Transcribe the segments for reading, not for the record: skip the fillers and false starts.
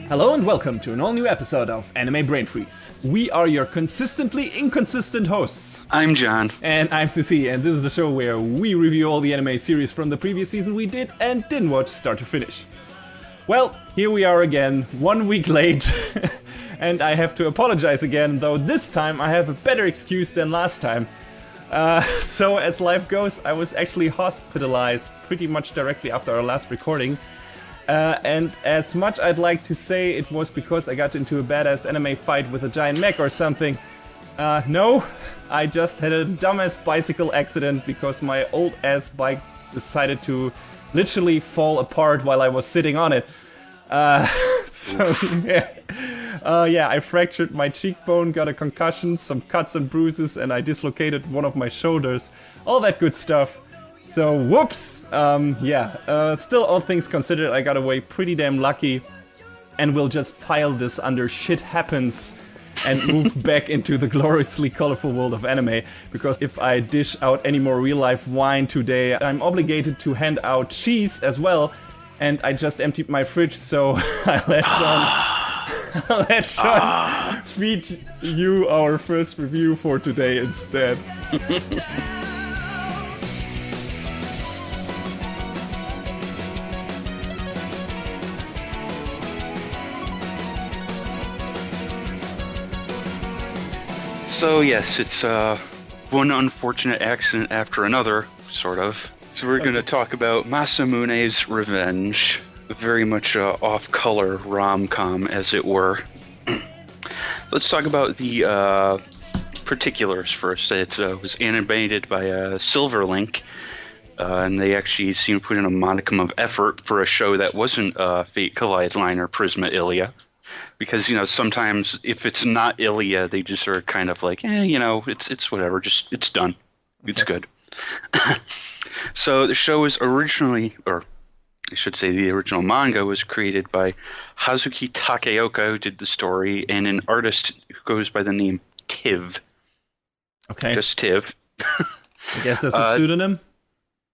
Hello and welcome to an all-new episode of Anime Brain Freeze. We are your consistently inconsistent hosts. I'm John. And I'm CC, and this is a show where we review all the anime series from the previous season we did and didn't watch start to finish. Well, here we are again, 1 week late, and I have to apologize again, though this time I have a better excuse than last time. So as life goes, I was actually hospitalized pretty much directly after our last recording. And as much I'd like to say it was because I got into a badass anime fight with a giant mech or something, no, I just had a dumbass bicycle accident because my old ass bike decided to literally fall apart while I was sitting on it. I fractured my cheekbone, got a concussion, some cuts and bruises, and I dislocated one of my shoulders. All that good stuff. So, whoops! Still all things considered, I got away pretty damn lucky, and we'll just file this under shit happens and move back into the gloriously colorful world of anime, because if I dish out any more real-life wine today, I'm obligated to hand out cheese as well, and I just emptied my fridge, so I'll let John feed you our first review for today instead. So yes, it's one unfortunate accident after another, sort of. So we're going to talk about Masamune's Revenge, very much off-color rom-com, as it were. Let's talk about the particulars first. It was animated by Silverlink, and they actually seem to put in a modicum of effort for a show that wasn't Fate Collides Line or Prisma Ilia. Because, sometimes if it's not Ilia, they just are kind of like, it's whatever, just, it's done. It's good. So the show was originally, or I should say the original manga was created by Hazuki Takeoka, who did the story, and an artist who goes by the name Tiv. Okay. Just Tiv. I guess that's a pseudonym?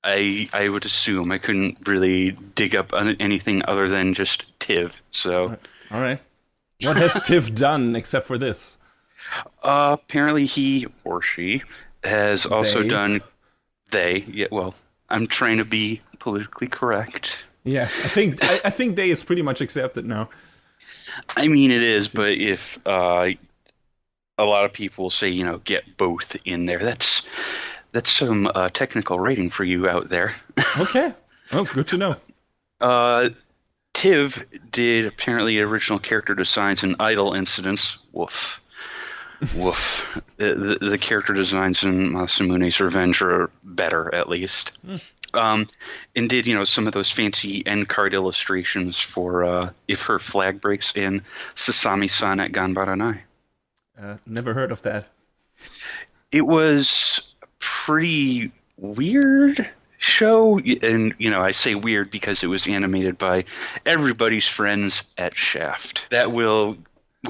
I would assume. I couldn't really dig up anything other than just Tiv, so... All right. What has Tiv done except for this? Apparently he or she has also done... They. Yeah, well, I'm trying to be politically correct. Yeah, I think they is pretty much accepted now. I mean, it is, but if a lot of people say, get both in there, that's some technical rating for you out there. Okay. Oh, good to know. Tiv did apparently original character designs and idol incidents. Woof. Woof. The character designs in Masamune's Revenge are better, at least. And did, some of those fancy end card illustrations for If Her Flag Breaks in Sasami-san at Ganbaranai. Never heard of that. It was pretty weird show, and I say weird because it was animated by everybody's friends at Shaft. That will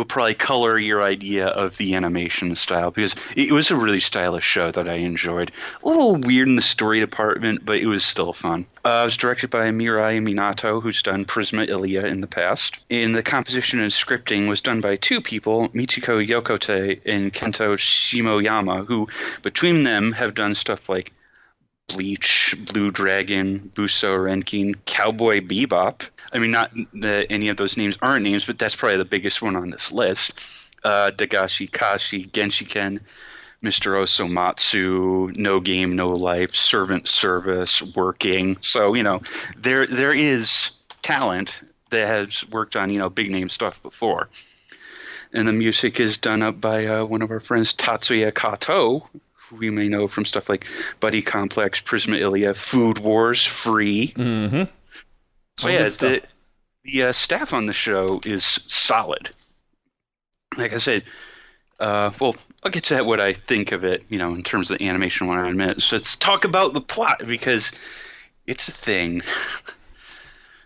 probably color your idea of the animation style, because it was a really stylish show that I enjoyed. A little weird in the story department, but it was still fun. It was directed by Mirai Minato, who's done Prisma Ilia in the past. And the composition and scripting was done by two people, Michiko Yokote and Kento Shimoyama, who between them have done stuff like Bleach, Blue Dragon, Buso Renkin, Cowboy Bebop. I mean, not that any of those names aren't names, but that's probably the biggest one on this list. Dagashi Kashi, Genshiken, Mr. Osomatsu, No Game, No Life, Servant Service, Working. So, there is talent that has worked on, big name stuff before. And the music is done up by one of our friends, Tatsuya Kato, who we may know from stuff like Buddy Complex, Prisma Ilia, Food Wars, Free. Mm-hmm. So the staff on the show is solid. Like I said, I'll get to what I think of it, in terms of the animation when I'm in a minute. So let's talk about the plot, because it's a thing.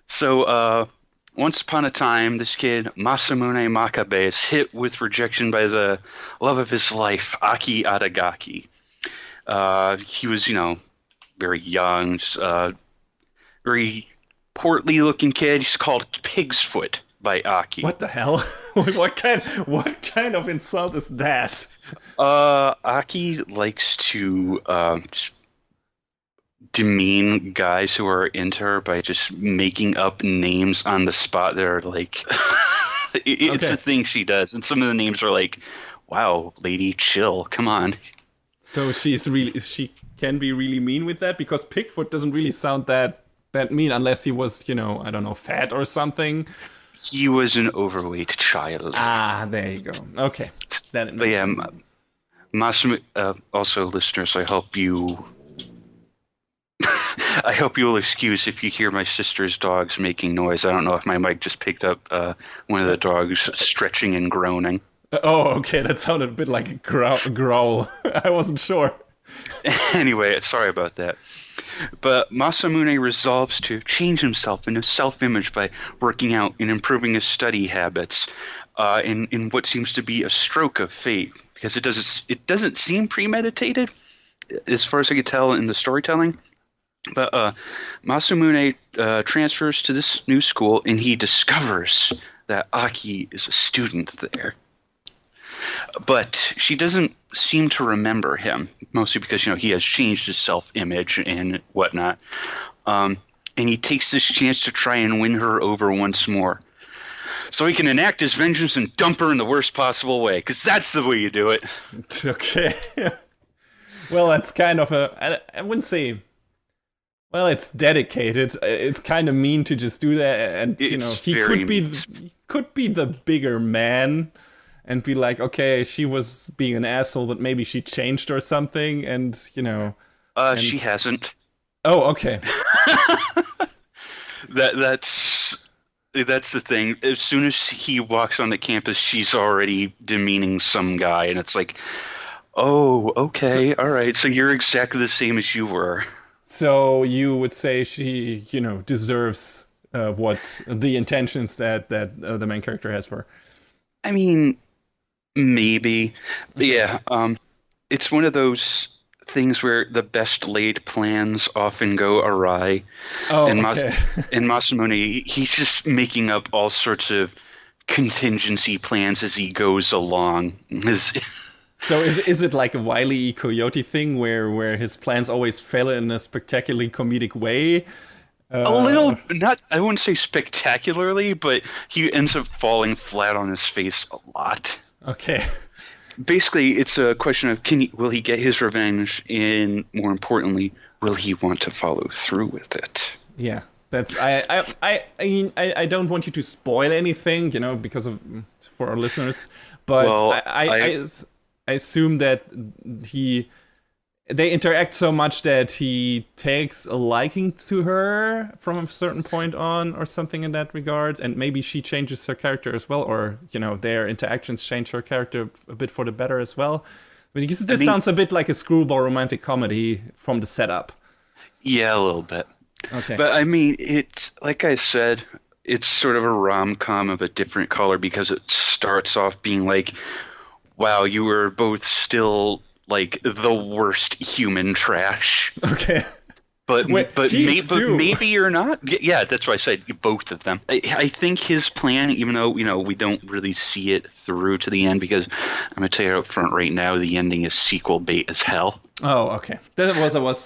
So, once upon a time, this kid, Masamune Makabe, is hit with rejection by the love of his life, Aki Adagaki. He was, very young, very portly-looking kid. He's called Pig's Foot. by Aki. What the hell? What kind of insult is that? Aki likes to just demean guys who are into her by just making up names on the spot that are like it's a thing she does, and some of the names are like, wow, lady, chill, come on. So she can be really mean with that, because Pigfoot doesn't really sound that mean unless he was, I don't know, fat or something. He was an overweight child. Ah, there you go. Okay. That makes sense. Masamune, also listeners, I hope you will excuse if you hear my sister's dogs making noise. I don't know if my mic just picked up one of the dogs stretching and groaning. Oh, okay. That sounded a bit like a growl. I wasn't sure. Anyway, sorry about that. But Masamune resolves to change himself into self-image by working out and improving his study habits in what seems to be a stroke of fate, because it doesn't seem premeditated as far as I could tell in the storytelling. But Masamune transfers to this new school, and he discovers that Aki is a student there. But she doesn't seem to remember him, mostly because, he has changed his self-image and whatnot. And he takes this chance to try and win her over once more, so he can enact his vengeance and dump her in the worst possible way, because that's the way you do it. Okay. Well, that's kind of I wouldn't say... Well, it's dedicated. It's kind of mean to just do that, and he could be the bigger man, and be like, okay, she was being an asshole, but maybe she changed or something, and she hasn't. Oh, okay. That's the thing. As soon as he walks on the campus, she's already demeaning some guy, and it's like, oh, okay, all right. So you're exactly the same as you were. So you would say she, deserves what the intentions that the main character has for her. I mean, maybe. Yeah. It's one of those things where the best laid plans often go awry. Oh, and okay. And Masamune, he's just making up all sorts of contingency plans as he goes along. So is it like a Wile E. Coyote thing where his plans always fail in a spectacularly comedic way? A little, I wouldn't say spectacularly, but he ends up falling flat on his face a lot. Okay. Basically, it's a question of will he get his revenge, and more importantly, will he want to follow through with it? Yeah, that's I mean I don't want you to spoil anything, because of for our listeners, but well, I assume that they interact so much that he takes a liking to her from a certain point on, or something in that regard, and maybe she changes her character as well, or their interactions change her character a bit for the better as well. Because this sounds a bit like a screwball romantic comedy from the setup. Yeah, a little bit. Okay. But I mean, it's like I said, it's sort of a rom-com of a different color, because it starts off being like, wow, you were both still like the worst human trash. Okay. But maybe you're not. Yeah, that's why I said both of them. I think his plan, even though we don't really see it through to the end, because I'm gonna tell you up front right now, the ending is sequel bait as hell. Oh, okay. That was I was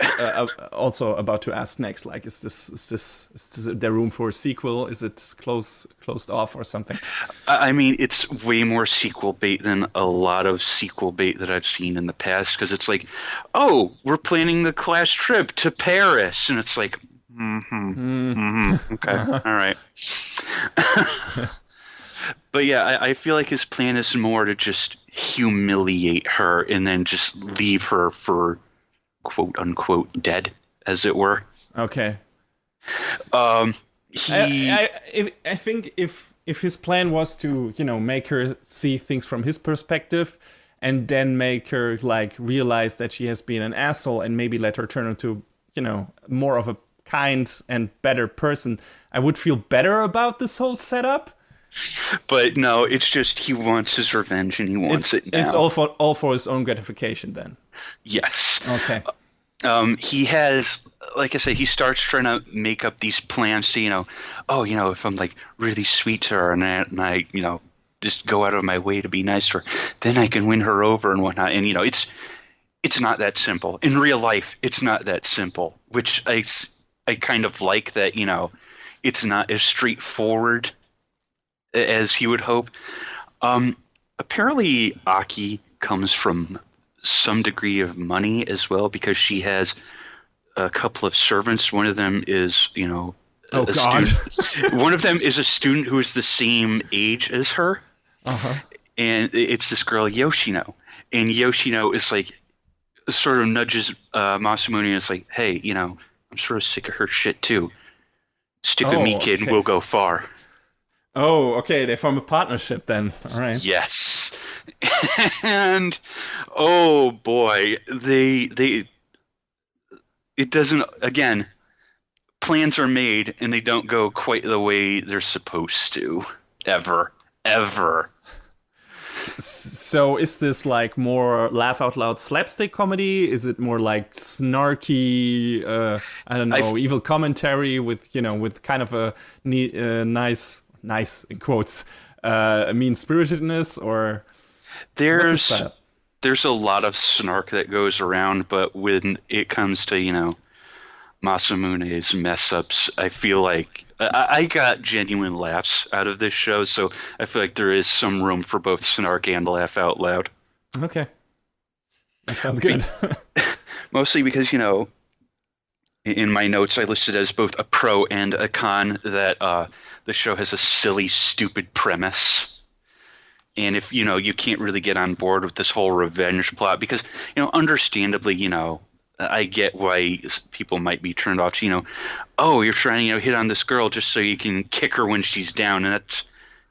also about to ask next. Like, is there room for a sequel? Is it closed off or something? I mean, it's way more sequel bait than a lot of sequel bait that I've seen in the past. Because it's like, oh, we're planning the class trip to Paris, and it's like, okay, all right. But yeah, I feel like his plan is more to just humiliate her and then just leave her for quote unquote dead, as it were. Okay. I think if his plan was to make her see things from his perspective, and then make her like realize that she has been an asshole, and maybe let her turn into more of a kind and better person, I would feel better about this whole setup. But no, it's just he wants his revenge, and he wants it now. It's all for his own gratification then. Yes. Okay. He has, like I said, he starts trying to make up these plans to, if I'm like really sweet to her and I just go out of my way to be nice to her, then I can win her over and whatnot. And, it's not that simple. In real life, it's not that simple, which I kind of like that, it's not as straightforward as he would hope. Apparently, Aki comes from some degree of money as well because she has a couple of servants. One of them is, student. One of them is a student who is the same age as her. Uh-huh. And it's this girl, Yoshino. And Yoshino is like, sort of nudges Masamune and is like, hey, I'm sort of sick of her shit too. Stick with me, kid, and we'll go far. Oh, okay. They form a partnership then. All right. Yes. And oh boy, it doesn't, again, plans are made and they don't go quite the way they're supposed to. Ever. So is this like more laugh out loud slapstick comedy? Is it more like snarky, I don't know, evil commentary with kind of a nice in quotes, mean spiritedness, or there's a lot of snark that goes around, but when it comes to Masamune's mess ups, I feel like I got genuine laughs out of this show, so I feel like there is some room for both snark and laugh out loud. Okay, that sounds good. Mostly because in my notes I listed as both a pro and a con that the show has a silly, stupid premise. And if you can't really get on board with this whole revenge plot, because understandably, I get why people might be turned off to, you're trying to hit on this girl just so you can kick her when she's down, and that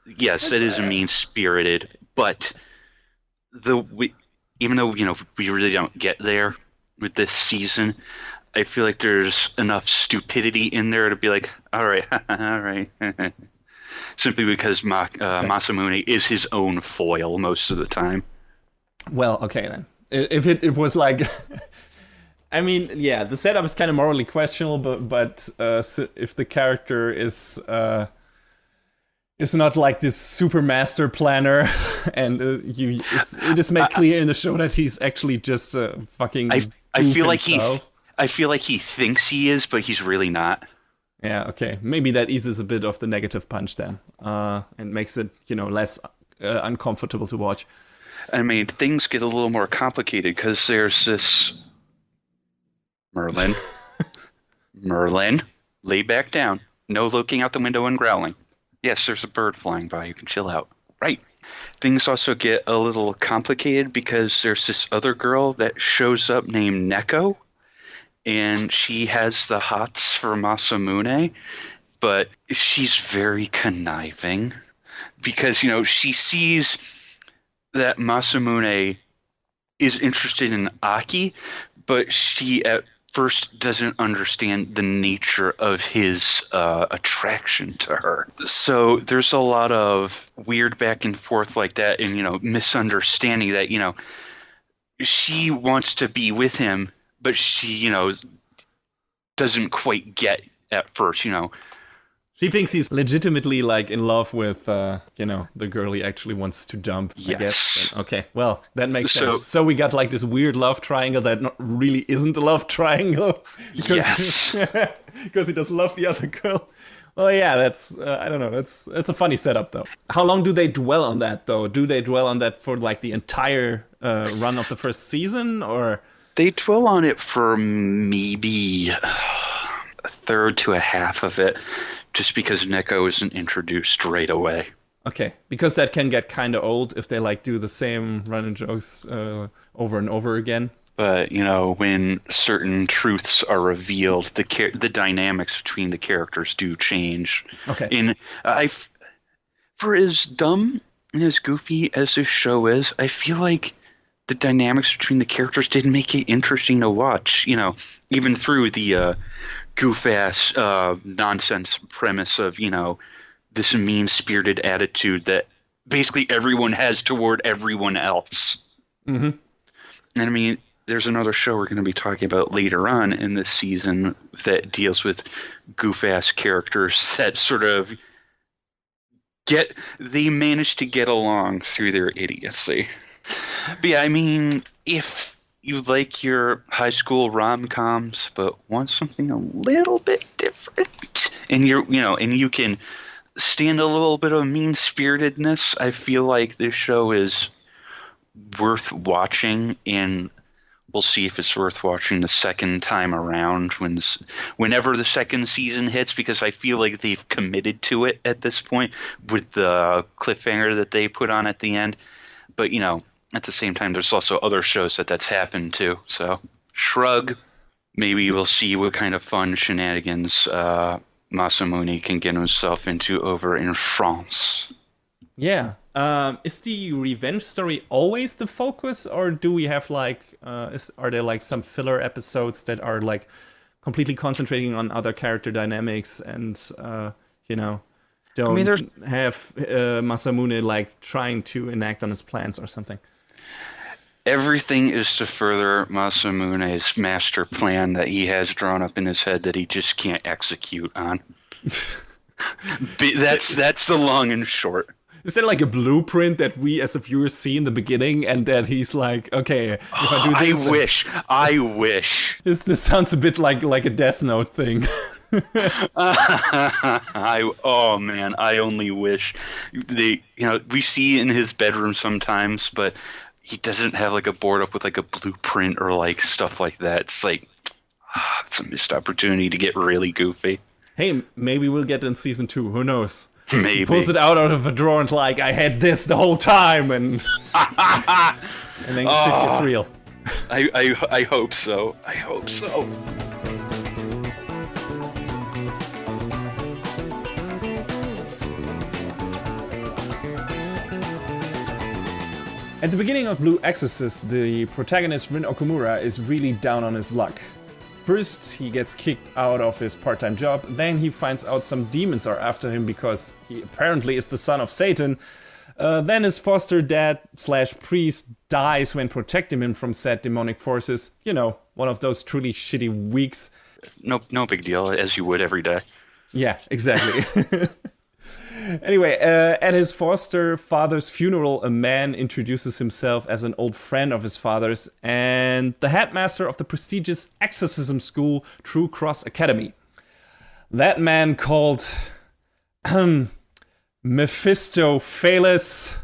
is mean-spirited. But even though we really don't get there with this season, I feel like there's enough stupidity in there to be like, all right, all right. Simply because Masamune is his own foil most of the time. Well, okay then. If it was like, I mean, yeah, the setup is kind of morally questionable, but if the character is not like this super master planner, and it is made clear in the show that he's actually just fucking. I feel like he thinks he is, but he's really not. Yeah, okay. Maybe that eases a bit of the negative punch then, and makes it, less uncomfortable to watch. I mean, things get a little more complicated because there's this Merlin, lay back down. No looking out the window and growling. Yes, there's a bird flying by. You can chill out. Right. Things also get a little complicated because there's this other girl that shows up named Neko. And she has the hots for Masamune, but she's very conniving because, she sees that Masamune is interested in Aki, but she at first doesn't understand the nature of his attraction to her. So there's a lot of weird back and forth like that and, misunderstanding that, she wants to be with him, but she, doesn't quite get at first, She thinks he's legitimately like in love with, the girl he actually wants to dump. Yes. I guess. Okay, well, that makes sense. So we got like this weird love triangle that really isn't a love triangle. Yes. Because he doesn't love the other girl. Well, yeah, that's, I don't know, that's a funny setup, though. How long do they dwell on that, though? Do they dwell on that for like the entire run of the first season, or...? They dwell on it for maybe a third to a half of it, just because Neko isn't introduced right away. Okay, because that can get kind of old if they like do the same running jokes over and over again. But when certain truths are revealed, the dynamics between the characters do change. Okay, and for as dumb and as goofy as this show is, I feel like the dynamics between the characters did make it interesting to watch, even through the goof-ass nonsense premise of, this mean-spirited attitude that basically everyone has toward everyone else. Mm-hmm. And I mean, there's another show we're going to be talking about later on in this season that deals with goof-ass characters that sort of they manage to get along through their idiocy. But yeah, I mean, if you like your high school rom-coms but want something a little bit different, and you can stand a little bit of mean-spiritedness, I feel like this show is worth watching, and we'll see if it's worth watching the second time around whenever the second season hits, because I feel like they've committed to it at this point with the cliffhanger that they put on at the end. But, at the same time, there's also other shows that's happened to. So, shrug. Maybe we'll see what kind of fun shenanigans Masamune can get himself into over in France. Yeah. Is the revenge story always the focus, or do we have are there some filler episodes that are completely concentrating on other character dynamics and don't have Masamune trying to enact on his plans or something? Everything is to further Masamune's master plan that he has drawn up in his head that he just can't execute on. That's the long and short. Is there a blueprint that we as a viewer see in the beginning, and that he's like, okay, if I do this... I wish. This sounds a bit like a Death Note thing. Oh man, I only wish. We see in his bedroom sometimes, but he doesn't have a board up with a blueprint or stuff like that. It's it's a missed opportunity to get really goofy. Hey, maybe we'll get in season 2. Who knows? Maybe. He pulls it out of a drawer and I had this the whole time, and and then shit gets real. I hope so. I hope so. At the beginning of Blue Exorcist, the protagonist Rin Okumura is really down on his luck. First, he gets kicked out of his part-time job, then he finds out some demons are after him because he apparently is the son of Satan. Then his foster dad/priest dies when protecting him from said demonic forces. One of those truly shitty weeks. No big deal, as you would every day. Yeah, exactly. Anyway, at his foster father's funeral, a man introduces himself as an old friend of his father's and the headmaster of the prestigious exorcism school, True Cross Academy. That man called Mephistopheles,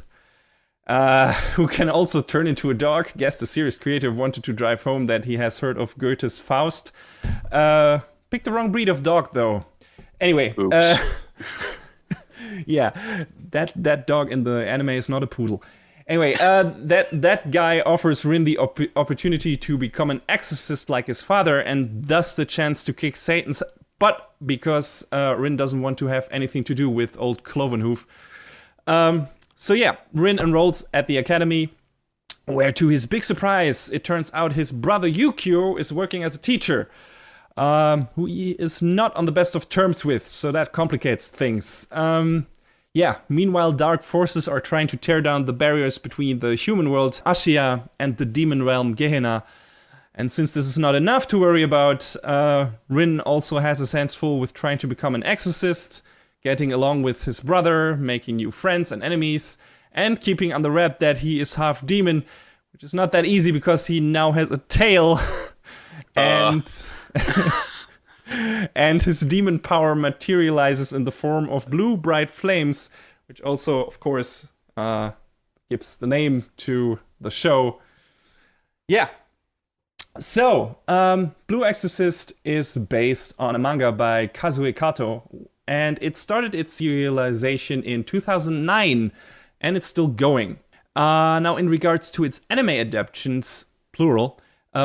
who can also turn into a dog. Guess the series creator wanted to drive home that he has heard of Goethe's Faust. Picked the wrong breed of dog, though. Anyway, yeah, that dog in the anime is not a poodle. Anyway, that guy offers Rin the opportunity to become an exorcist like his father, and thus the chance to kick Satan's butt, because Rin doesn't want to have anything to do with old Clovenhoof. So yeah, Rin enrolls at the academy, where to his big surprise, it turns out his brother Yukio is working as a teacher, who he is not on the best of terms with, so that complicates things. Yeah, meanwhile, dark forces are trying to tear down the barriers between the human world, ACCA, and the demon realm, Gehenna. And since this is not enough to worry about, Rin also has his hands full with trying to become an exorcist, getting along with his brother, making new friends and enemies, and keeping under wrap that he is half demon, which is not that easy because he now has a tail, and... and his demon power materializes in the form of blue bright flames, which also, of course, gives the name to the show. Yeah. So, Blue Exorcist is based on a manga by Kazue Kato, and it started its serialization in 2009, and it's still going. Now, in regards to its anime adaptations, plural,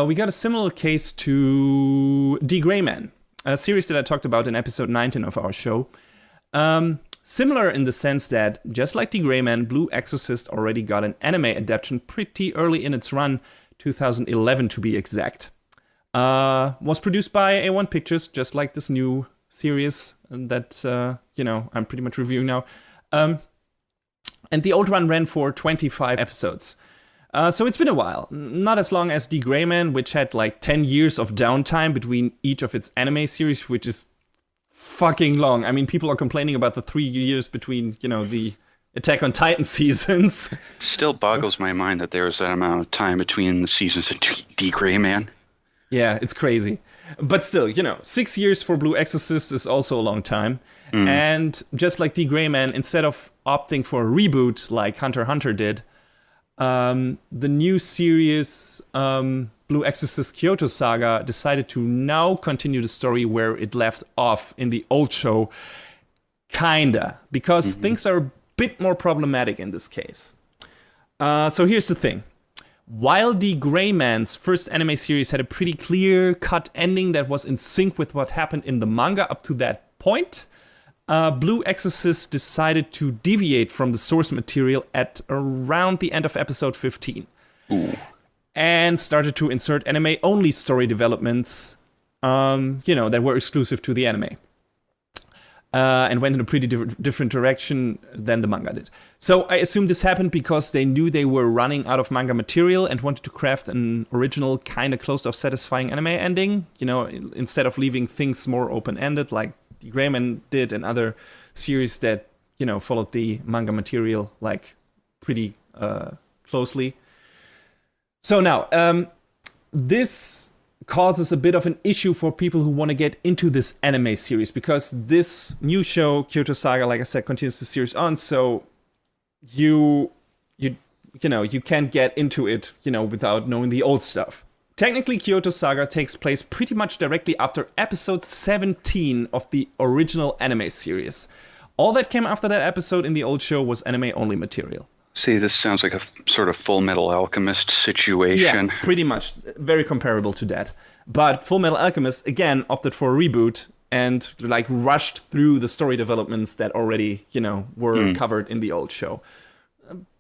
we got a similar case to D. Greyman, a series that I talked about in episode 19 of our show. Similar in the sense that, just like D. Greyman, Blue Exorcist already got an anime adaptation pretty early in its run, 2011 to be exact. Was produced by A1 Pictures, just like this new series that, I'm pretty much reviewing now. And the old run ran for 25 episodes. So it's been a while. Not as long as The Gray Man, which had like 10 years of downtime between each of its anime series, which is fucking long. I mean, people are complaining about the 3 years between, the Attack on Titan seasons. Still boggles my mind that there was that amount of time between the seasons of The Gray Man. Yeah, it's crazy. But still, 6 years for Blue Exorcist is also a long time. And just like The Gray Man, instead of opting for a reboot like Hunter x Hunter did, the new series Blue Exorcist Kyoto Saga decided to now continue the story where it left off in the old show. Kinda. Because things are a bit more problematic in this case. So here's the thing. While The Gray Man's first anime series had a pretty clear-cut ending that was in sync with what happened in the manga up to that point, Blue Exorcist decided to deviate from the source material at around the end of episode 15. Ooh. And started to insert anime-only story developments, that were exclusive to the anime. And went in a pretty different direction than the manga did. So I assume this happened because they knew they were running out of manga material and wanted to craft an original, kind of closed-off, satisfying anime ending, instead of leaving things more open-ended like The Gray Man did and other series that, followed the manga material, like, pretty closely. So now, this causes a bit of an issue for people who want to get into this anime series, because this new show, Kyoto Saga, like I said, continues the series on, so you can't get into it, without knowing the old stuff. Technically, Kyoto Saga takes place pretty much directly after episode 17 of the original anime series. All that came after that episode in the old show was anime-only material. See, this sounds like a sort of Full Metal Alchemist situation. Yeah, pretty much. Very comparable to that. But Full Metal Alchemist, again, opted for a reboot and, rushed through the story developments that already, were covered in the old show.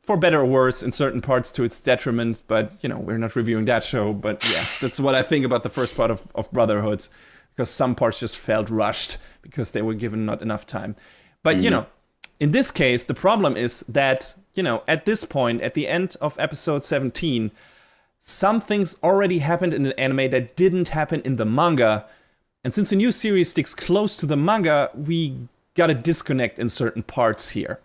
For better or worse, in certain parts to its detriment, but, we're not reviewing that show. But, yeah, that's what I think about the first part of Brotherhood, because some parts just felt rushed because they were given not enough time. But, in this case, the problem is that, at this point, at the end of episode 17, some things already happened in the anime that didn't happen in the manga. And since the new series sticks close to the manga, we got a disconnect in certain parts here.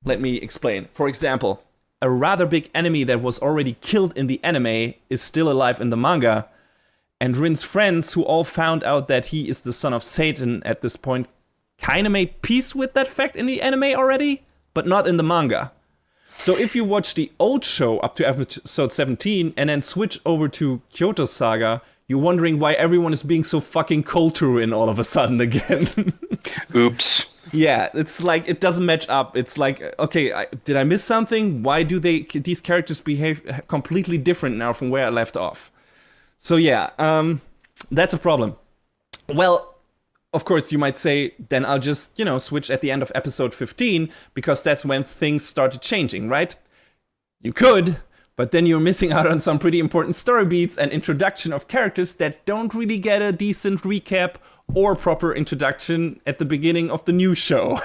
Let me explain. For example, a rather big enemy that was already killed in the anime is still alive in the manga. And Rin's friends, who all found out that he is the son of Satan at this point, kind of made peace with that fact in the anime already, but not in the manga. So if you watch the old show up to episode 17 and then switch over to Kyoto Saga, you're wondering why everyone is being so fucking cold to Rin all of a sudden again. Oops. Yeah, it's like, it doesn't match up. It's like, okay, did I miss something? Why do these characters behave completely different now from where I left off? So yeah, that's a problem. Well, of course, you might say, then I'll just, switch at the end of episode 15, because that's when things started changing, right? You could, but then you're missing out on some pretty important story beats and introduction of characters that don't really get a decent recap or proper introduction at the beginning of the new show.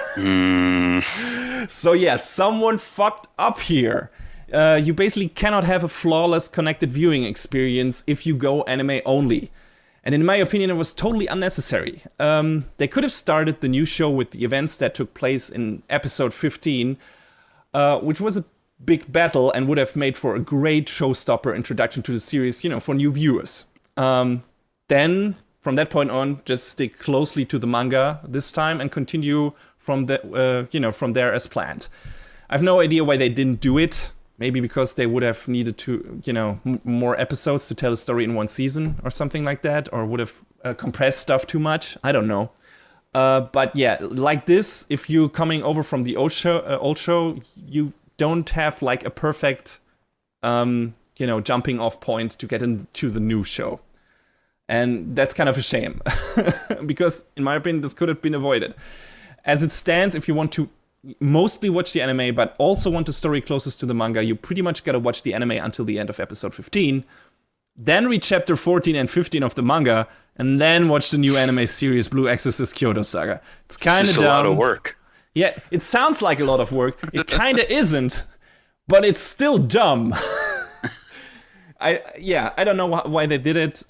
So yeah, someone fucked up here. You basically cannot have a flawless connected viewing experience if you go anime only. And in my opinion, it was totally unnecessary. They could have started the new show with the events that took place in episode 15, which was a big battle and would have made for a great showstopper introduction to the series, for new viewers. Then, from that point on, just stick closely to the manga this time and continue from there as planned. I have no idea why they didn't do it. Maybe because they would have needed to, more episodes to tell a story in one season or something like that, or would have compressed stuff too much. I don't know. But yeah, like this, if you're coming over from the old show, you don't have like a perfect, jumping off point to get into the new show. And that's kind of a shame, because in my opinion, this could have been avoided. As it stands, if you want to mostly watch the anime, but also want the story closest to the manga, you pretty much gotta watch the anime until the end of episode 15, then read chapter 14 and 15 of the manga, and then watch the new anime series Blue Exorcist Kyoto Saga. It's kind of dumb. a lot of work. Yeah, it sounds like a lot of work. It kind of isn't, but it's still dumb. I don't know why they did it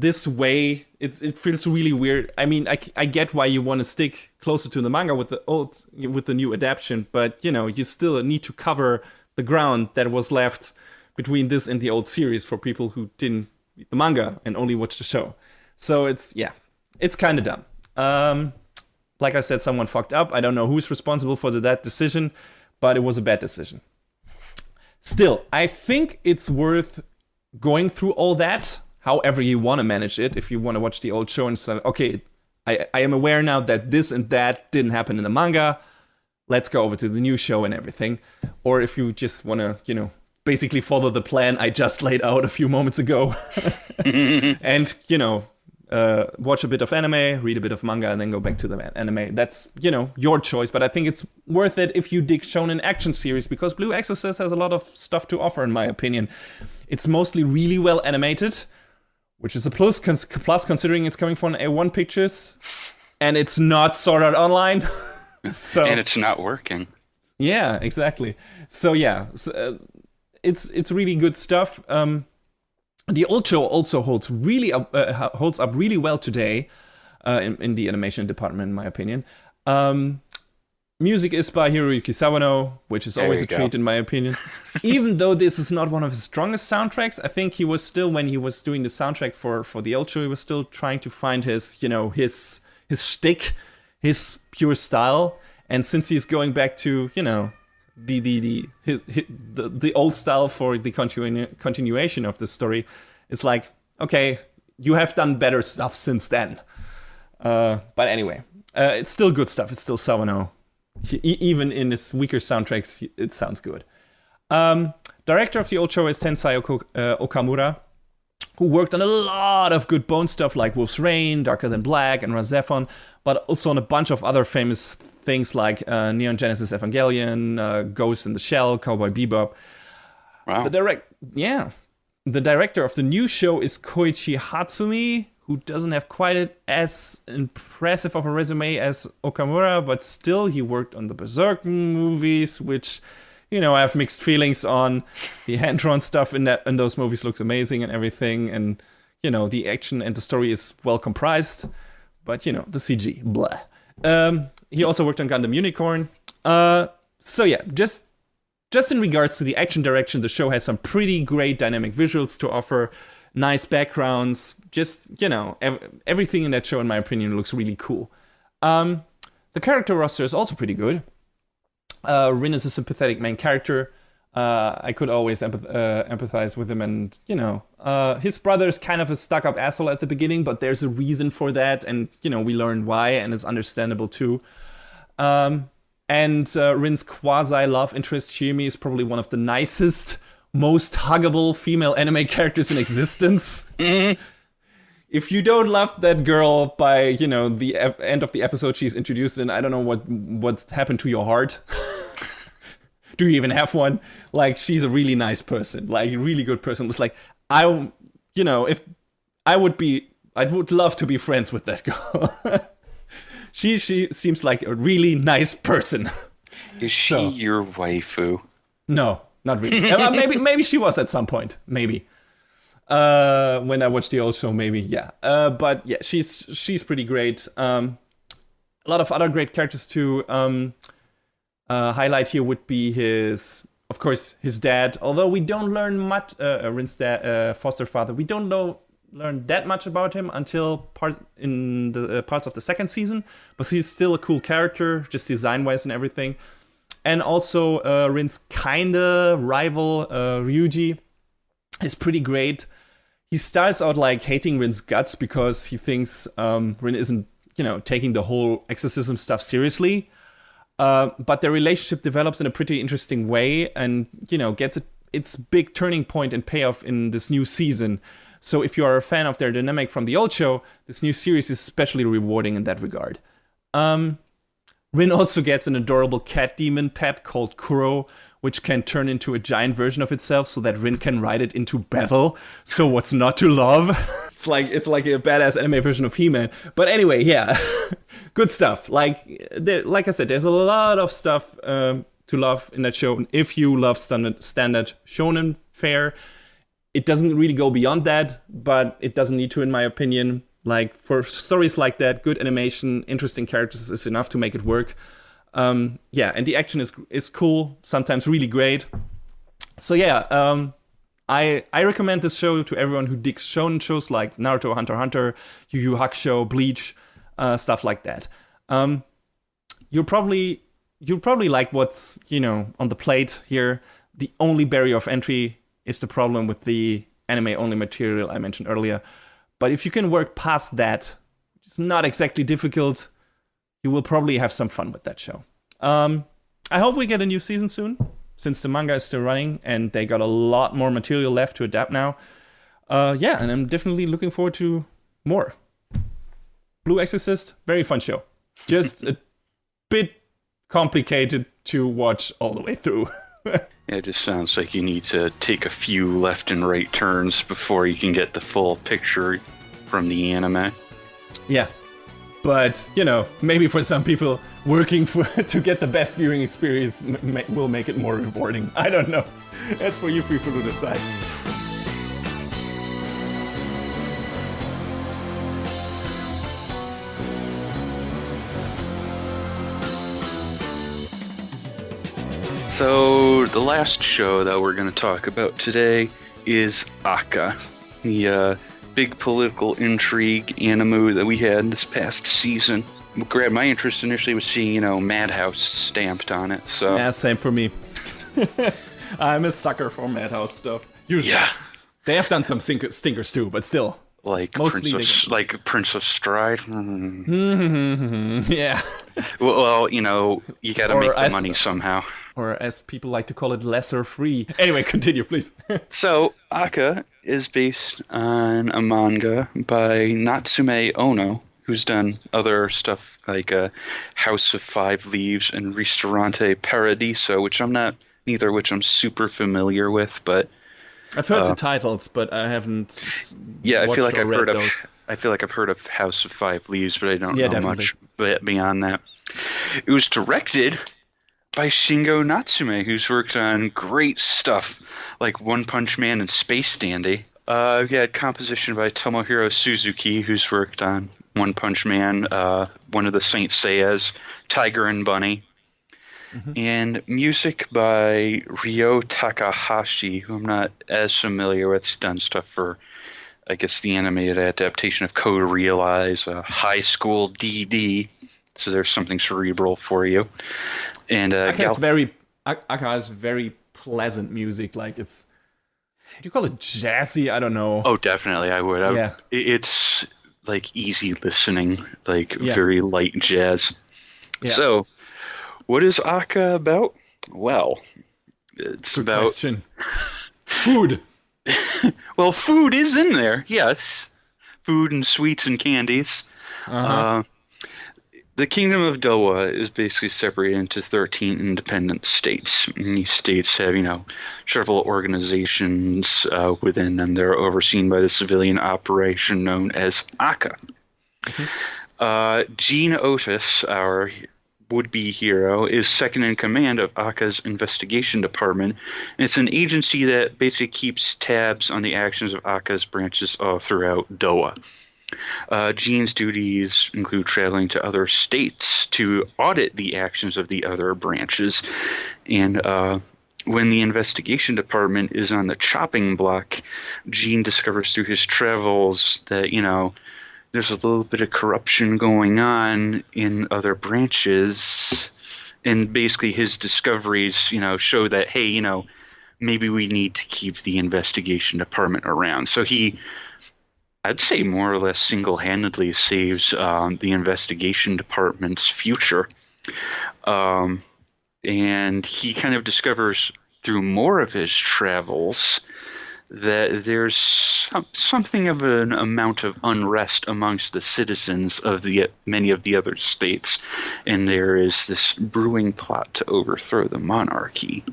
this way. It feels really weird. I mean, I get why you want to stick closer to the manga with the new adaptation, but you still need to cover the ground that was left between this and the old series for people who didn't read the manga and only watch the show. So it's kind of dumb. Like I said, someone fucked up. I don't know who's responsible for that decision, but it was a bad decision. Still, I think it's worth going through all that, however you want to manage it. If you want to watch the old show and say, okay, I am aware now that this and that didn't happen in the manga, let's go over to the new show and everything. Or if you just want to, basically follow the plan I just laid out a few moments ago. And, watch a bit of anime, read a bit of manga, and then go back to the anime. That's, your choice. But I think it's worth it if you dig shonen action series, because Blue Exorcist has a lot of stuff to offer, in my opinion. It's mostly really well animated, which is a plus considering it's coming from A1 Pictures, and it's not Sword Art Online. So, and it's not working. Yeah, exactly. So yeah, it's really good stuff. The old show also holds up really well today in the animation department, in my opinion. Music is by Hiroyuki Sawano, which is always a treat, in my opinion. Even though this is not one of his strongest soundtracks, I think he was still, when he was doing the soundtrack for the old show, he was still trying to find his shtick, his pure style. And since he's going back to, the old style for the continuation of the story, it's like, okay, you have done better stuff since then. But anyway, it's still good stuff. It's still Sawano. Even in his weaker soundtracks, it sounds good. Director of the old show is Tensai Okamura, who worked on a lot of good Bone stuff like Wolf's Rain, Darker Than Black, and Razephon, but also on a bunch of other famous things like Neon Genesis Evangelion, Ghost in the Shell, Cowboy Bebop. Wow. The director of the new show is Koichi Hatsumi, who doesn't have quite as impressive of a resume as Okamura, but still he worked on the Berserk movies, which, I have mixed feelings on. The hand-drawn stuff in those movies looks amazing and everything, and, the action and the story is well comprised, but, the CG, blah. He also worked on Gundam Unicorn. So yeah, just in regards to the action direction, the show has some pretty great dynamic visuals to offer, nice backgrounds, just, everything in that show, in my opinion, looks really cool. The character roster is also pretty good. Rin is a sympathetic main character. I could always empathize with him, and, his brother is kind of a stuck-up asshole at the beginning, but there's a reason for that, and, we learn why, and it's understandable too. And Rin's quasi-love interest, Shimi, is probably one of the nicest, most huggable female anime characters in existence. Mm-hmm. If you don't love that girl by, the end of the episode she's introduced in, I don't know what happened to your heart. Do you even have one? Like, she's a really nice person, like a really good person. It's like, I would love to be friends with that girl. She seems like a really nice person. Is she your waifu? No, not really. maybe she was at some point. Maybe. When I watched the old show, maybe, yeah. But yeah, she's pretty great. A lot of other great characters to highlight here would be his dad. Although we don't learn much, Rin's dad, foster father, we don't learn that much about him until parts of the second season. But he's still a cool character, just design-wise and everything. And also Rin's kinda rival, Ryuji, is pretty great. He starts out like hating Rin's guts because he thinks Rin isn't, taking the whole exorcism stuff seriously. But their relationship develops in a pretty interesting way, and gets its big turning point and payoff in this new season. So if you are a fan of their dynamic from the old show, this new series is especially rewarding in that regard. Rin also gets an adorable cat demon pet called Kuro, which can turn into a giant version of itself so that Rin can ride it into battle. So what's not to love? It's like a badass anime version of He-Man. But anyway, yeah, good stuff. Like I said, there's a lot of stuff to love in that show. And if you love standard shonen fare, it doesn't really go beyond that, but it doesn't need to, in my opinion. Like, for stories like that, good animation, interesting characters is enough to make it work. And the action is cool, sometimes really great. So I recommend this show to everyone who digs shonen shows like Naruto, Hunter x Hunter, Yu Yu Hakusho, Bleach, stuff like that. You'll probably like what's, on the plate here. The only barrier of entry is the problem with the anime-only material I mentioned earlier. But if you can work past that, which is not exactly difficult, you will probably have some fun with that show. I hope we get a new season soon, since the manga is still running and they got a lot more material left to adapt now. And I'm definitely looking forward to more. Blue Exorcist, very fun show. Just a bit complicated to watch all the way through. It just sounds like you need to take a few left and right turns before you can get the full picture from the anime. Yeah. But, maybe for some people, working to get the best viewing experience will make it more rewarding. I don't know. That's for you people to decide. So the last show that we're going to talk about today is ACCA, the big political intrigue anime that we had this past season. What grabbed my interest initially was seeing, Madhouse stamped on it. So yeah, same for me. I'm a sucker for Madhouse stuff. Usually. Yeah. They have done some stinkers too, but still. Like Prince of Stride. Yeah. Well, you gotta make the money somehow. Or as people like to call it, lesser free. Anyway, continue, please. So, ACCA is based on a manga by Natsume Ono, who's done other stuff like House of Five Leaves and Ristorante Paradiso, neither of which I'm super familiar with, but I've heard the titles, but I haven't. Yeah, I feel like I've heard of House of Five Leaves, but I don't know much beyond that. It was directed by Shingo Natsume, who's worked on great stuff like One Punch Man and Space Dandy. We had composition by Tomohiro Suzuki, who's worked on One Punch Man, one of the Saint Seiyas, Tiger and Bunny. Mm-hmm. And music by Ryo Takahashi, who I'm not as familiar with. He's done stuff for, I guess, the animated adaptation of Code Realize, High School DD. So there's something cerebral for you. And ACCA has very pleasant music. Like, it's, do you call it jazzy? I don't know. Oh, definitely, I would. Yeah. It's like easy listening, like very light jazz. Yeah. So, what is ACCA about? Well, it's Good about question. Food. Well, food is in there, yes. Food and sweets and candies. Uh-huh. The Kingdom of Dowa is basically separated into 13 independent states. And these states have, several organizations within them. They're overseen by the civilian operation known as ACCA. Mm-hmm. Gene Otis, our would-be hero, is second in command of ACCA's investigation department. And it's an agency that basically keeps tabs on the actions of ACCA's branches all throughout Dowa. Gene's duties include traveling to other states to audit the actions of the other branches. And when the investigation department is on the chopping block, Gene discovers through his travels that, there's a little bit of corruption going on in other branches. And basically his discoveries, show that, hey, maybe we need to keep the investigation department around. So he, I'd say, more or less single-handedly saves the investigation department's future. And he kind of discovers through more of his travels that there's something of an amount of unrest amongst the citizens of many of the other states, and there is this brewing plot to overthrow the monarchy.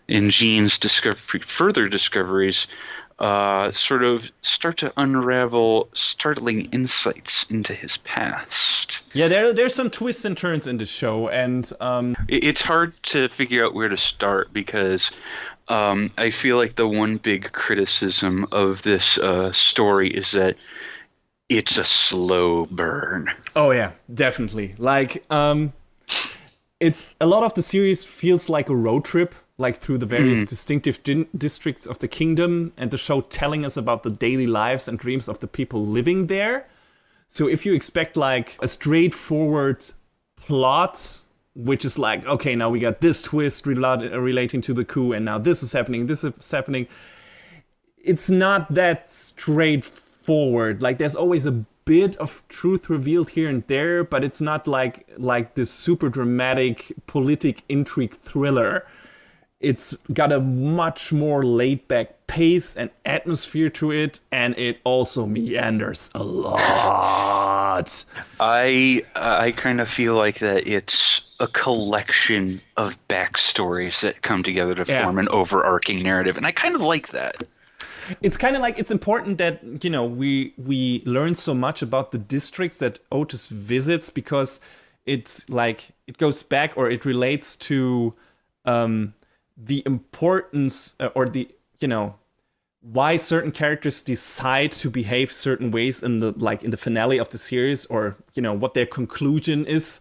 And Gene's further discoveries sort of start to unravel startling insights into his past. Yeah, there's some twists and turns in the show, and it's hard to figure out where to start because I feel like the one big criticism of this story is that it's a slow burn. Oh yeah, definitely. Like, it's a lot of the series feels like a road trip, like through the various distinctive districts of the kingdom, and the show telling us about the daily lives and dreams of the people living there. So if you expect like a straightforward plot, which is like, okay, now we got this twist relating to the coup, and now this is happening, it's not that straightforward. Like, there's always a bit of truth revealed here and there, but it's not like this super dramatic politic intrigue thriller. It's got a much more laid-back pace and atmosphere to it, and it also meanders a lot. I kind of feel like that it's a collection of backstories that come together to form an overarching narrative, and I kind of like that. It's kind of like, it's important that, you know, we learn so much about the districts that Otis visits, because it's like, it goes back, or it relates to the importance or the, you know, why certain characters decide to behave certain ways in the finale of the series, or, you know, what their conclusion is,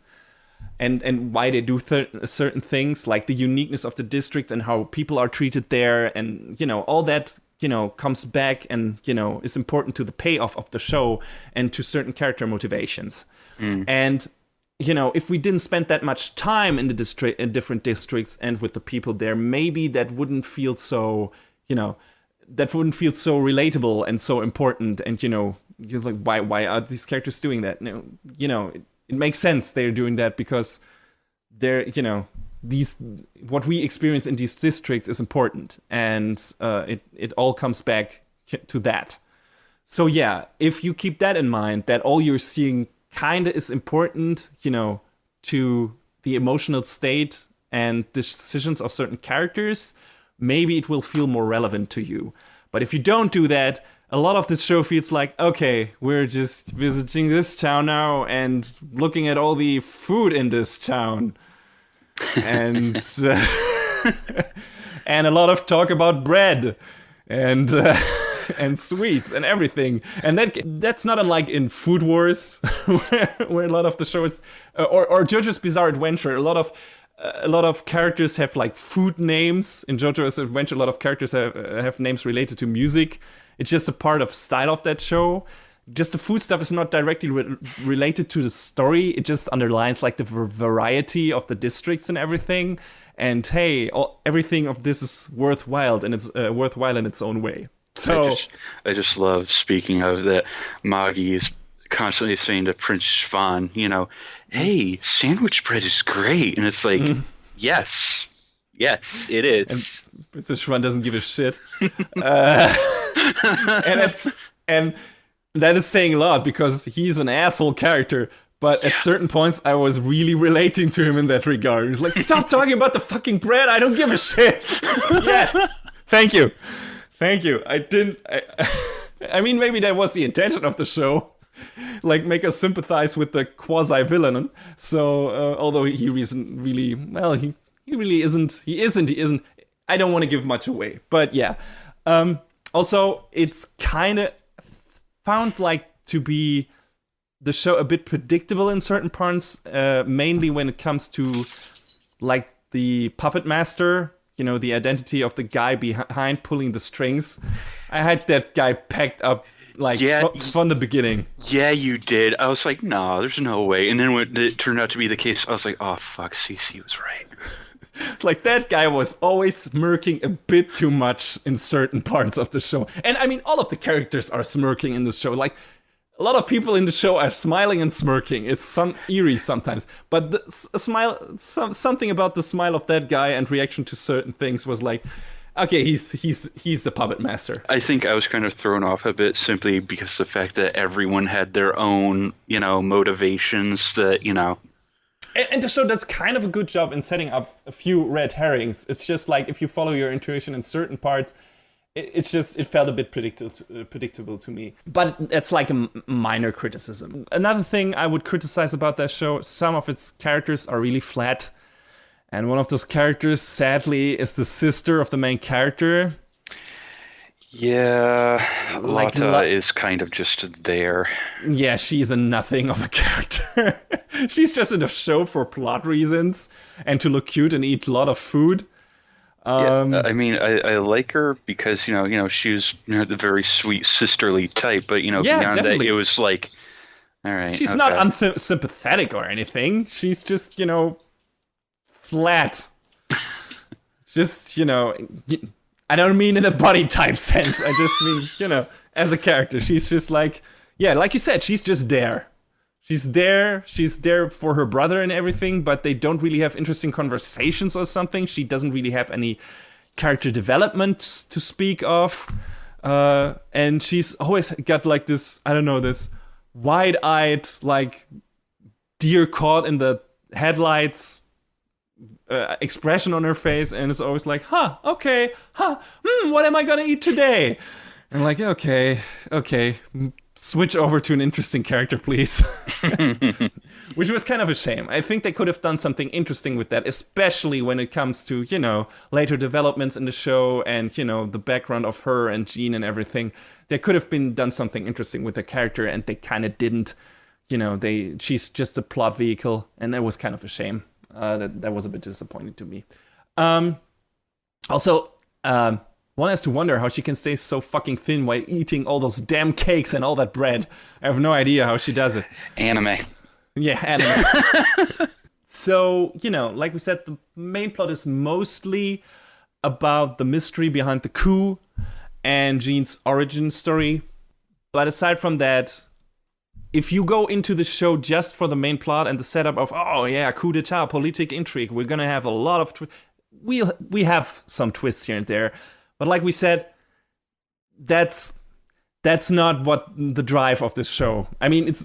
and why they do certain things, like the uniqueness of the district and how people are treated there, and, you know, all that, you know, comes back and, you know, is important to the payoff of the show and to certain character motivations. And, you know, if we didn't spend that much time in the different districts and with the people there, maybe that wouldn't feel so, you know, that wouldn't feel so relatable and so important. And, you know, you're like, why are these characters doing that? No, you know, it makes sense they're doing that because they're, you know, what we experience in these districts is important, and it all comes back to that. So yeah, if you keep that in mind, that all you're seeing kind of is important, you know, to the emotional state and decisions of certain characters, maybe it will feel more relevant to you. But if you don't do that, a lot of this show feels like, okay, we're just visiting this town now and looking at all the food in this town. And and a lot of talk about bread and sweets and everything, and that's not unlike in Food Wars, where a lot of the shows, or JoJo's Bizarre Adventure, a lot of characters have like food names. In JoJo's Adventure, a lot of characters have names related to music. It's just a part of style of that show. Just the food stuff is not directly related to the story. It just underlines like the variety of the districts and everything. And hey, everything of this is worthwhile, and it's worthwhile in its own way. So I just love, speaking of that, Magi is constantly saying to Prince Svan, you know, hey, sandwich bread is great. And it's like, yes, it is. And Prince Svan doesn't give a shit. And that is saying a lot, because he's an asshole character, but at certain points I was really relating to him in that regard. He's like, stop talking about the fucking bread, I don't give a shit. Yes, thank you. I mean, maybe that was the intention of the show, like make us sympathize with the quasi-villain. So, although he isn't really, well, he really isn't, he isn't. I don't want to give much away, but yeah. Also, it's kind of found like to be the show a bit predictable in certain parts, mainly when it comes to like the puppet master, you know, the identity of the guy behind pulling the strings. I had that guy packed up like from the beginning. Yeah, you did. I was like, no, there's no way. And then when it turned out to be the case, I was like, oh fuck, CC was right. Like, that guy was always smirking a bit too much in certain parts of the show. And I mean, all of the characters are smirking in the show. Like, a lot of people in the show are smiling and smirking. It's eerie sometimes. But a smile, something about the smile of that guy and reaction to certain things was like, okay, he's the puppet master. I think I was kind of thrown off a bit simply because of the fact that everyone had their own, you know, motivations that, you know. And the show does kind of a good job in setting up a few red herrings. It's just like, if you follow your intuition in certain parts, it felt a bit predictable to me. But that's like a minor criticism. Another thing I would criticize about that show, some of its characters are really flat. And one of those characters, sadly, is the sister of the main character. Yeah, Like Lata is kind of just there. Yeah, she's a nothing of a character. She's just in the show for plot reasons and to look cute and eat a lot of food. Yeah, I mean, I like her because she's the very sweet sisterly type, but Yeah, beyond definitely. that, it was like, all right, She's okay. not unsympathetic or anything. She's just, flat. Just, I don't mean in a body type sense. I just mean, as a character. She's just like, yeah, like you said, she's just there. She's there for her brother and everything, but they don't really have interesting conversations or something. She doesn't really have any character development to speak of. And she's always got like this, I don't know, this wide-eyed, like, deer caught in the headlights expression on her face, and it's always like, okay, what am I gonna eat today? And like, okay, switch over to an interesting character, please. Which was kind of a shame. I think they could have done something interesting with that, especially when it comes to, later developments in the show and, the background of her and Jean and everything. There could have been done something interesting with the character, and they kind of didn't. She's just a plot vehicle, and that was kind of a shame. That was a bit disappointing to me. Also, one has to wonder how she can stay so fucking thin while eating all those damn cakes and all that bread. I have no idea how she does it. Anime. Yeah, anime. So, like we said, the main plot is mostly about the mystery behind the coup and Jean's origin story. But aside from that, if you go into the show just for the main plot and the setup of, coup d'etat, politic intrigue, we're gonna have a lot of we have some twists here and there, but like we said, that's not what the drive of this show. I mean, it's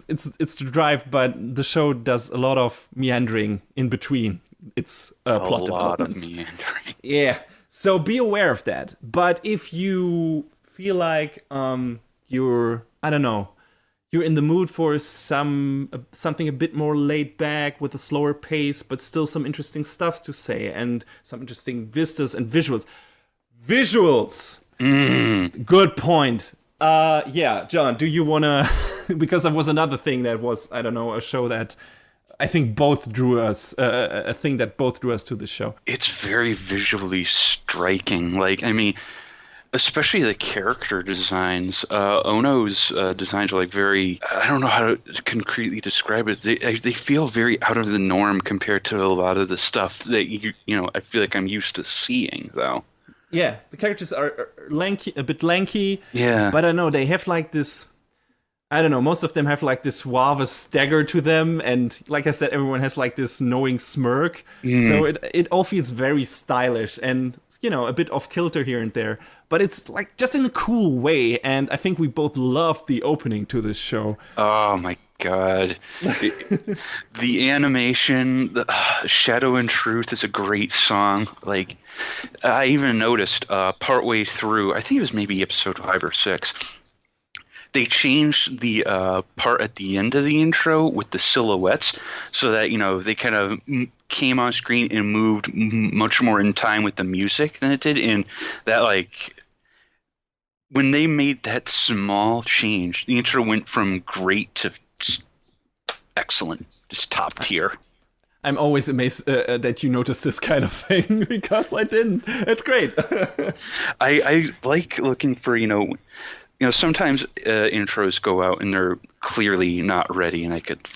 the drive, but the show does a lot of meandering in between its plot developments. A lot of meandering. Yeah, so be aware of that. But if you feel like you're in the mood for something a bit more laid back with a slower pace, but still some interesting stuff to say and some interesting vistas and visuals. Good point. Yeah, John, do you wanna? Because that was another thing that was, I don't know, a show that I think both drew us, a thing that both drew us to the show. It's very visually striking. Like, I mean, especially the character designs. Ono's designs are like very, I don't know how to concretely describe it. They feel very out of the norm compared to a lot of the stuff that I feel like I'm used to seeing, though. Yeah, the characters are lanky, a bit lanky. Yeah. But I don't know, they have like this, I don't know, most of them have like this suave stagger to them. And like I said, everyone has like this knowing smirk. So it all feels very stylish and, a bit off kilter here and there. But it's like just in a cool way. And I think we both loved the opening to this show. Oh my God. The animation, Shadow and Truth is a great song. Like, I even noticed partway through, I think it was maybe episode 5 or 6, they changed the part at the end of the intro with the silhouettes so that, they kind of came on screen and moved much more in time with the music than it did. And that, like, when they made that small change, the intro went from great to just excellent, just top tier. I'm always amazed that you noticed this kind of thing because I didn't. It's great. I like looking for, sometimes intros go out and they're clearly not ready, and I could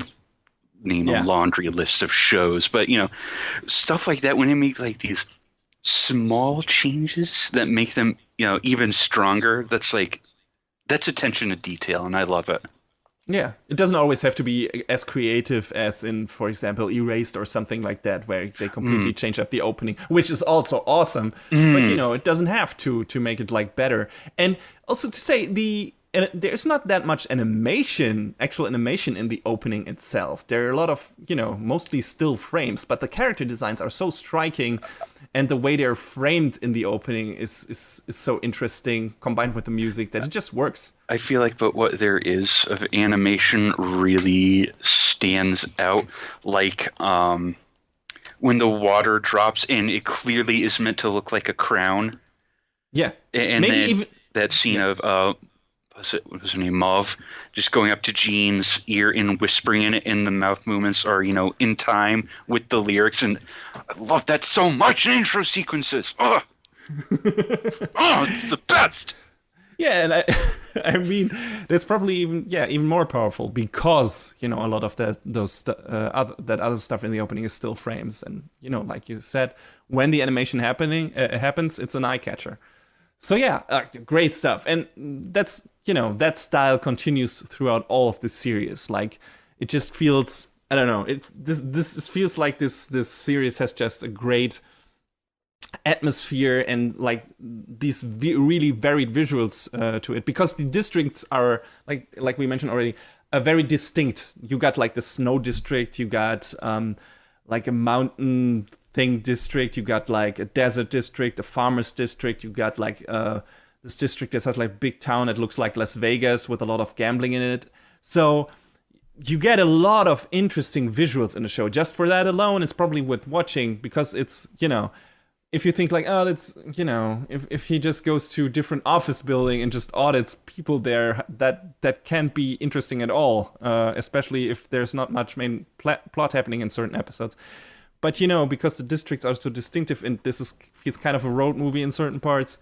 name a laundry list of shows. But, stuff like that, when they make like these small changes that make them, even stronger, that's attention to detail, and I love it. Yeah, it doesn't always have to be as creative as in, for example, Erased or something like that, where they completely change up the opening, which is also awesome. But, it doesn't have to make it, like, better. And also to say, there's not that much actual animation in the opening itself. There are a lot of, mostly still frames, but the character designs are so striking, and the way they're framed in the opening is so interesting, combined with the music, that it just works. I feel like, but what there is of animation really stands out. Like, when when the water drops and it clearly is meant to look like a crown. Yeah. And maybe then even that scene of what was her name, Mauve, just going up to Jean's ear and whispering in it, and the mouth movements are, in time with the lyrics, and I love that so much in intro sequences. Oh, it's the best. Yeah, and I mean, that's probably even more powerful because a lot of that other stuff in the opening is still frames, and like you said, when the animation happens, it's an eye catcher. So yeah, great stuff, and that's that style continues throughout all of this series. Like it just feels, I don't know, this feels like this series has just a great atmosphere and like these really varied visuals to it, because the districts are like we mentioned already, very distinct. You got like the snow district, you got like a mountain thing district, you got like a desert district, a farmers district, you got like this district that has like big town that looks like Las Vegas with a lot of gambling in it. So you get a lot of interesting visuals in the show. Just for that alone, it's probably worth watching, because it's if you think like, oh, that's, if he just goes to different office building and just audits people there, that can't be interesting at all, especially if there's not much main plot happening in certain episodes. But, because the districts are so distinctive and feels kind of a road movie in certain parts,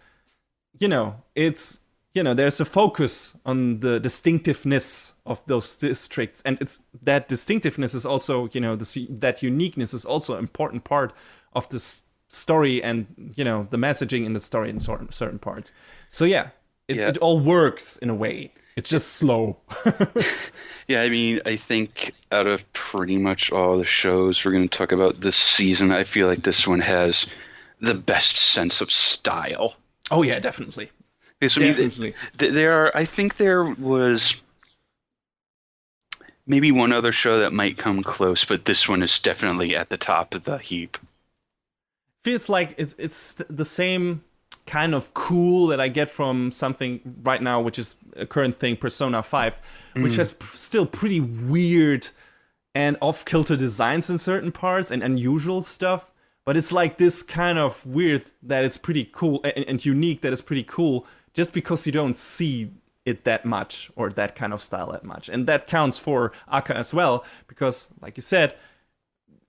it's, there's a focus on the distinctiveness of those districts. And it's that distinctiveness is also, that uniqueness is also an important part of this story and, the messaging in the story in certain parts. So yeah, it all works in a way. It's just slow. Yeah, I mean, I think out of pretty much all the shows we're going to talk about this season, I feel like this one has the best sense of style. Oh yeah, definitely. Because Definitely. I think there was maybe one other show that might come close, but this one is definitely at the top of the heap. Feels like it's the same kind of cool that I get from something right now, which is a current thing, Persona 5, which has still pretty weird and off-kilter designs in certain parts and unusual stuff. But it's like this kind of weird that it's pretty cool and unique that it's pretty cool, just because you don't see it that much or that kind of style that much. And that counts for ACCA as well, because like you said,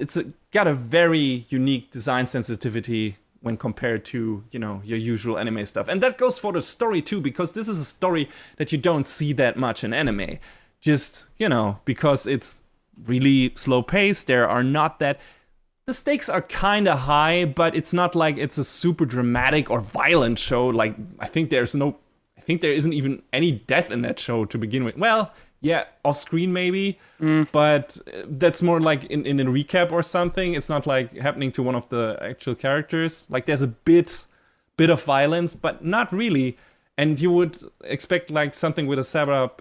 it's got a very unique design sensitivity when compared to, your usual anime stuff. And that goes for the story too, because this is a story that you don't see that much in anime. Just, because it's really slow paced, there are not that... The stakes are kind of high, but it's not like it's a super dramatic or violent show. Like, I think there isn't even any death in that show to begin with. Well, yeah, off screen maybe, but that's more like in a recap or something. It's not like happening to one of the actual characters. Like there's a bit of violence, but not really. And you would expect like something with a setup,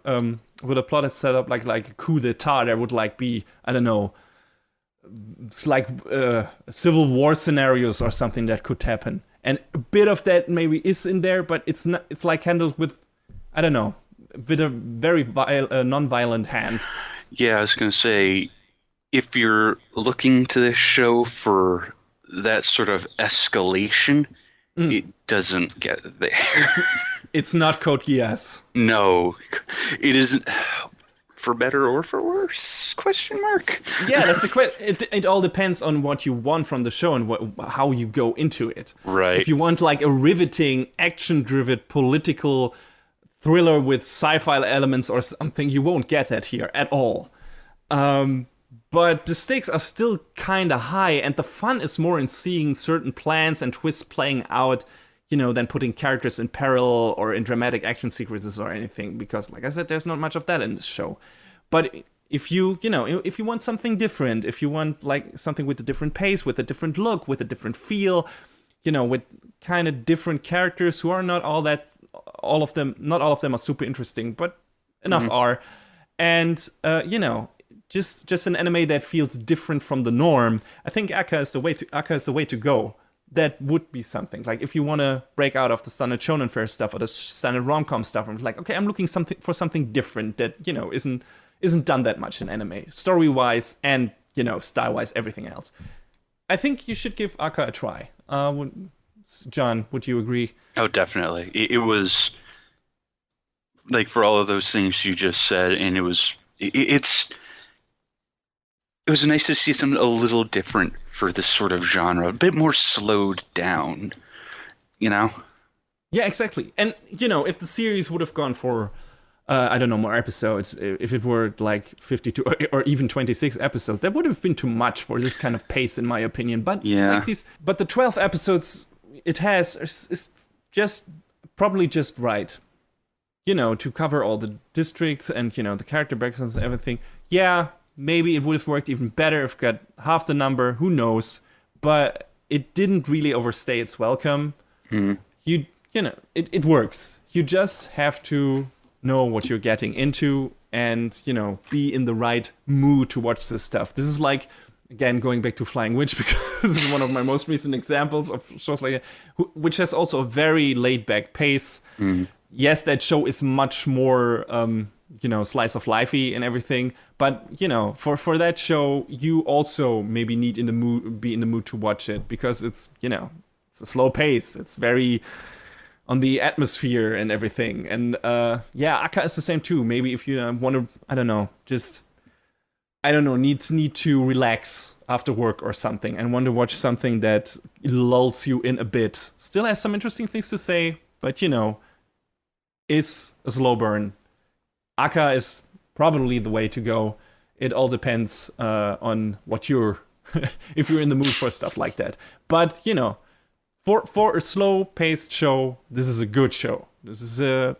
with a plot set up like a coup d'etat. There would like be, I don't know, it's like civil war scenarios or something that could happen. And a bit of that maybe is in there, but it's not. It's like handled with, I don't know, with a very non-violent hand. Yeah, I was going to say, if you're looking to this show for that sort of escalation, it doesn't get there. It's not Code Geass. No, it isn't. For better or for worse? Question mark. Yeah, that's the question. It all depends on what you want from the show and how you go into it. Right. If you want like a riveting, action-driven, political thriller with sci-fi elements or something, you won't get that here at all. But the stakes are still kind of high, and the fun is more in seeing certain plans and twists playing out, than putting characters in peril or in dramatic action sequences or anything. Because, like I said, there's not much of that in this show. But if you want something different, if you want like something with a different pace, with a different look, with a different feel, with kind of different characters who are not not all of them are super interesting, but enough are. And, just an anime that feels different from the norm. I think ACCA is the way to go. That would be something. Like if you want to break out of the standard shonen fare stuff or the standard romcom stuff, I'm like, okay, I'm looking for something different that, isn't done that much in anime, story-wise and, style-wise, everything else. I think you should give ACCA a try. John, would you agree? Oh, definitely. It was like for all of those things you just said, and it was nice to see something a little different for this sort of genre, a bit more slowed down, you know? Yeah, exactly. And, you know, if the series would have gone for, I don't know, more episodes, if it were like 52 or even 26 episodes, that would have been too much for this kind of pace, in my opinion. But yeah. But the 12 episodes it has is just probably just right. You know, to cover all the districts and, you know, the character backgrounds and everything. Yeah, maybe it would have worked even better if it got half the number, who knows. But it didn't really overstay its welcome. You know, it works. You just have to know what you're getting into and, you know, be in the right mood to watch this stuff. This is like, again, going back to Flying Witch, because this is one of my most recent examples of shows like that, which has also a very laid-back pace. Yes, that show is much more, you know, slice of lifey and everything. But, you know, for that show, you also maybe be in the mood to watch it, because it's, you know, it's a slow pace. It's very on the atmosphere and everything. And yeah, ACCA is the same too. Maybe if you want to, need to relax after work or something and want to watch something that lulls you in a bit. Still has some interesting things to say, but, you know, is a slow burn. ACCA is probably the way to go. It all depends on what you're, if you're in the mood for stuff like that. But, you know, for a slow-paced show, this is a good show. This is a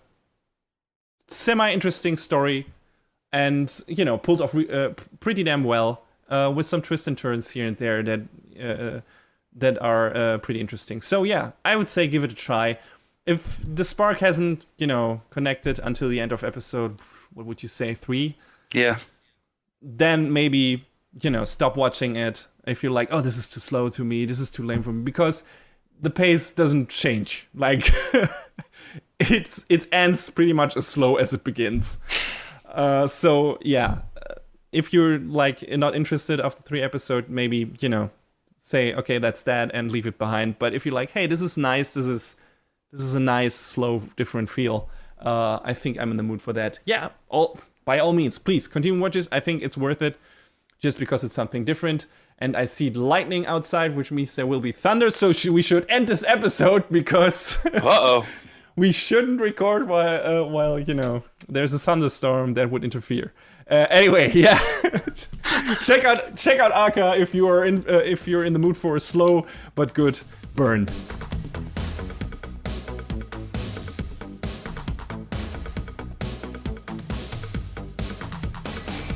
semi-interesting story, and, you know, pulled off pretty damn well, with some twists and turns here and there that are pretty interesting. So yeah, I would say give it a try. If the spark hasn't, you know, connected until the end of episode, what would you say, 3? Yeah. Then maybe, you know, stop watching it if you're like, oh, this is too slow to me, this is too lame for me, because the pace doesn't change. Like, it ends pretty much as slow as it begins. So yeah, if you're like not interested after 3 episodes, maybe, you know, say, okay, that's that, and leave it behind. But if you're like, hey, this is nice, this is a nice, slow, different feel, I think I'm in the mood for that. Yeah, by all means, please continue watching. I think it's worth it, just because it's something different. And I see lightning outside, which means there will be thunder. So we should end this episode, because we shouldn't record while you know, there's a thunderstorm that would interfere. Anyway, yeah, check out ACCA if you're in the mood for a slow but good burn.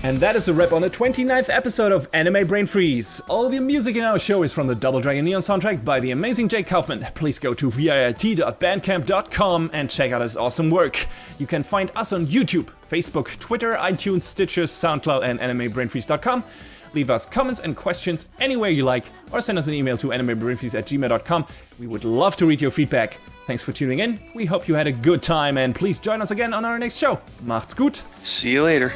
And that is a wrap on the 29th episode of Anime Brain Freeze. All the music in our show is from the Double Dragon Neon soundtrack by the amazing Jake Kaufman. Please go to vit.bandcamp.com and check out his awesome work. You can find us on YouTube, Facebook, Twitter, iTunes, Stitcher, SoundCloud, and animebrainfreeze.com. Leave us comments and questions anywhere you like, or send us an email to animebrainfreeze@gmail.com. We would love to read your feedback. Thanks for tuning in. We hope you had a good time, and please join us again on our next show. Macht's gut. See you later.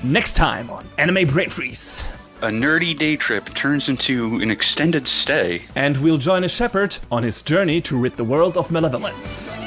Next time on Anime Brain Freeze. A nerdy day trip turns into an extended stay. And we'll join a shepherd on his journey to rid the world of malevolence.